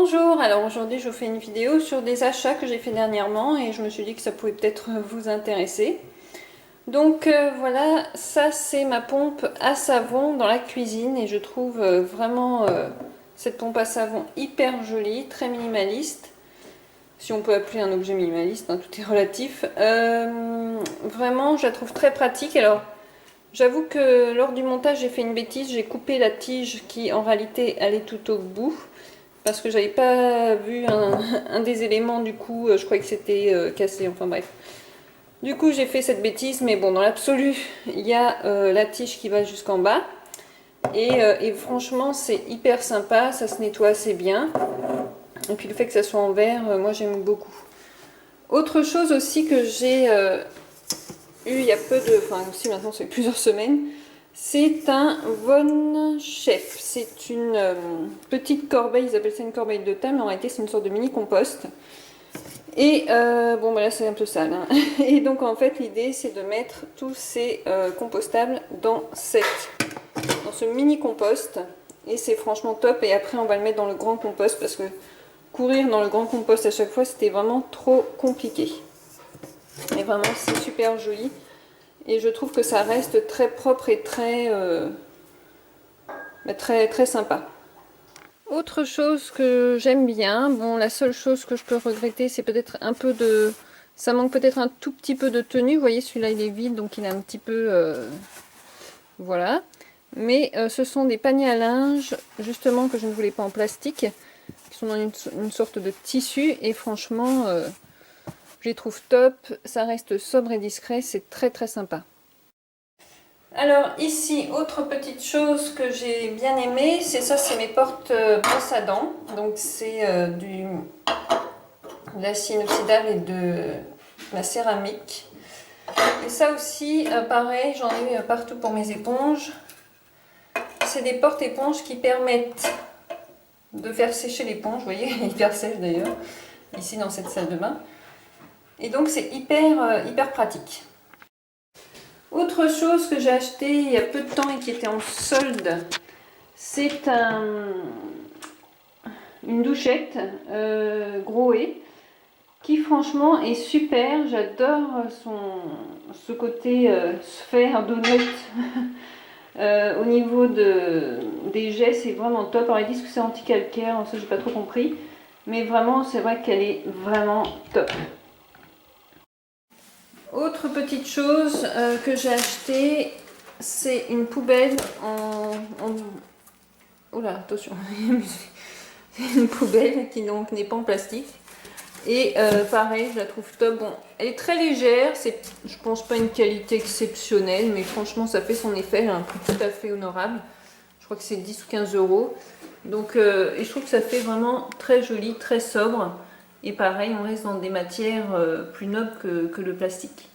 Bonjour, alors aujourd'hui je vous fais une vidéo sur des achats que j'ai fait dernièrement et je me suis dit que ça pouvait peut-être vous intéresser. Donc voilà, ça c'est ma pompe à savon dans la cuisine et je trouve vraiment cette pompe à savon hyper jolie, très minimaliste. Si on peut appeler un objet minimaliste, hein, tout est relatif. Vraiment je la trouve très pratique. Alors j'avoue que lors du montage j'ai fait une bêtise, j'ai coupé la tige qui en réalité allait tout au bout. Parce que j'avais pas vu un des éléments, du coup je croyais que c'était cassé, enfin bref. Du coup j'ai fait cette bêtise, mais bon, dans l'absolu il y a la tige qui va jusqu'en bas. Et franchement c'est hyper sympa, ça se nettoie assez bien. Et puis le fait que ça soit en verre, moi j'aime beaucoup. Autre chose aussi que j'ai eu il y a peu de... Enfin aussi maintenant c'est plusieurs semaines. C'est un Von Chef. C'est une petite corbeille, ils appellent ça une corbeille de thym, mais en réalité c'est une sorte de mini compost. Et bon, bah là c'est un peu sale, hein. Et donc en fait l'idée c'est de mettre tous ces compostables dans ce mini compost. Et c'est franchement top. Et après on va le mettre dans le grand compost parce que courir dans le grand compost à chaque fois c'était vraiment trop compliqué. Et vraiment c'est super joli. Et je trouve que ça reste très propre et très sympa. Autre chose que j'aime bien, bon la seule chose que je peux regretter c'est peut-être un peu de... Ça manque peut-être un tout petit peu de tenue, vous voyez celui-là il est vide donc il est un petit peu... voilà. Mais ce sont des paniers à linge justement que je ne voulais pas en plastique, qui sont dans une sorte de tissu et franchement je les trouve top, ça reste sobre et discret, c'est très sympa. Alors ici, autre petite chose que j'ai bien aimé, c'est ça, c'est mes portes brosse à dents. Donc c'est de l'acier inoxydable et de la céramique. Et ça aussi, pareil, j'en ai eu partout pour mes éponges. C'est des portes-éponges qui permettent de faire sécher l'éponge, vous voyez, elle est hyper sèche d'ailleurs, ici dans cette salle de bain. Et donc c'est hyper pratique. Autre chose que j'ai acheté il y a peu de temps et qui était en solde, c'est une douchette Grohe qui franchement est super. J'adore ce côté sphère, donut. Au niveau des jets, c'est vraiment top. Alors ils disent que c'est anti-calcaire, ça j'ai pas trop compris. Mais vraiment, c'est vrai qu'elle est vraiment top. Autre petite chose que j'ai acheté, c'est une poubelle Oh là, attention. C'est une poubelle qui donc n'est pas en plastique. Et pareil, je la trouve top. Bon, elle est très légère, c'est, je pense, pas une qualité exceptionnelle, mais franchement ça fait son effet, elle a un prix tout à fait honorable. Je crois que c'est 10 ou 15 euros. Donc, et je trouve que ça fait vraiment très joli, très sobre. Et pareil, on reste dans des matières plus nobles que le plastique.